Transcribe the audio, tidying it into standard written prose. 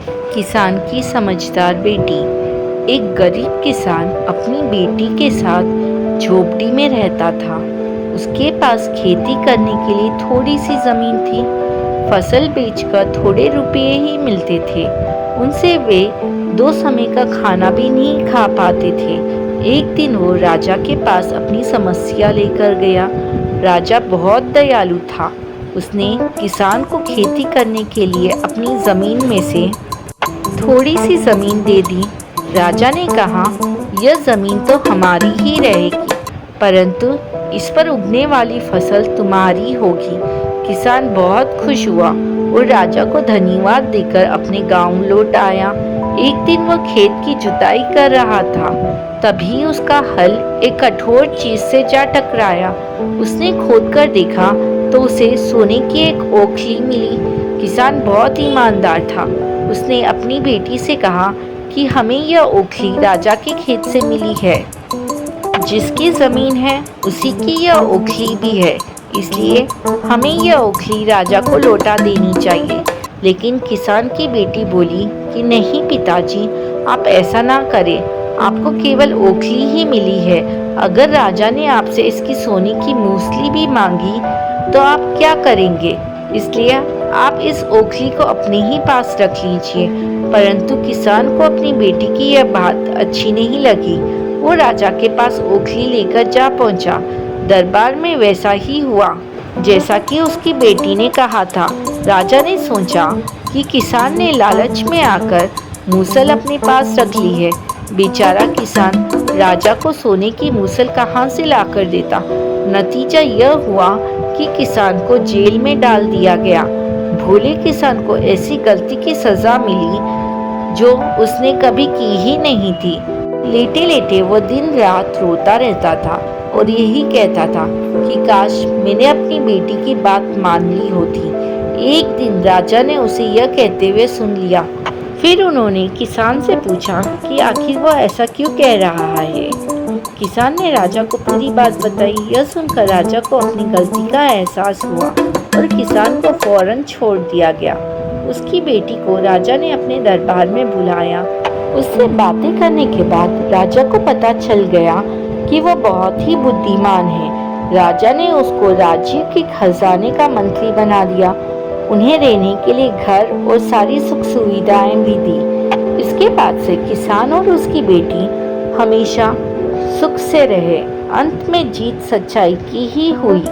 किसान की समझदार बेटी। एक गरीब किसान अपनी बेटी के साथ झोपड़ी में रहता था। उसके पास खेती करने के लिए थोड़ी सी जमीन थी। फसल बेचकर थोड़े रुपए ही मिलते थे। उनसे वे दो समय का खाना भी नहीं खा पाते थे। एक दिन वो राजा के पास अपनी समस्या लेकर गया। राजा बहुत दयालु था। उसने किसान को खेती करने के लिए अपनी जमीन में से थोड़ी सी जमीन दे दी। राजा ने कहा, यह जमीन तो हमारी ही रहेगी, परंतु इस पर उगने वाली फसल तुम्हारी होगी। किसान बहुत खुश हुआ और राजा को धन्यवाद देकर अपने गांव लौट आया। एक दिन वह खेत की जुताई कर रहा था, तभी उसका हल एक कठोर चीज से जा टकराया। उसने खोद कर देखा तो उसे सोने की एक ओखली मिली। किसान बहुत ईमानदार था। उसने अपनी बेटी से कहा कि हमें यह ओखली राजा के खेत से मिली है। जिसकी जमीन है उसी की यह ओखली भी है, इसलिए हमें यह ओखली राजा को लौटा देनी चाहिए। लेकिन किसान की बेटी बोली कि नहीं पिताजी, आप ऐसा ना करें। आपको केवल ओखली ही मिली है। अगर राजा ने आपसे इसकी सोने की मूसली भी मांगी तो आप क्या करेंगे? इसलिए आप इस ओखली को अपने ही पास रख लीजिए। परंतु किसान को अपनी बेटी की यह बात अच्छी नहीं लगी। वो राजा के पास ओखली लेकर जा पहुंचा। दरबार में वैसा ही हुआ जैसा कि उसकी बेटी ने कहा था। राजा ने सोचा कि किसान ने लालच में आकर मूसल अपने पास रख ली है। बेचारा किसान राजा को सोने की मूसल कहाँ से लाकर देता। नतीजा यह हुआ कि किसान को जेल में डाल दिया गया। भोले किसान को ऐसी गलती की सजा मिली जो उसने कभी की ही नहीं थी। लेटे लेटे वो दिन रात रोता रहता था और यही कहता था कि काश मैंने अपनी बेटी की बात मान ली होती। एक दिन राजा ने उसे यह कहते हुए सुन लिया। फिर उन्होंने किसान से पूछा कि आखिर वो ऐसा क्यों कह रहा है। किसान ने राजा को पूरी बात बताई। यह सुनकर राजा को अपनी गलती का एहसास हुआ और किसान को फौरन छोड़ दिया गया। उसकी बेटी को राजा ने अपने दरबार में बुलाया। उससे बातें करने के बाद राजा को पता चल गया कि वो बहुत ही बुद्धिमान है। राजा ने उसको राज्य के खजाने का मंत्री बना दिया। उन्हें रहने के लिए घर और सारी सुख सुविधाएं भी दी। इसके बाद से किसान और उसकी बेटी हमेशा सुख से रहे। अंत में जीत सच्चाई की ही हुई।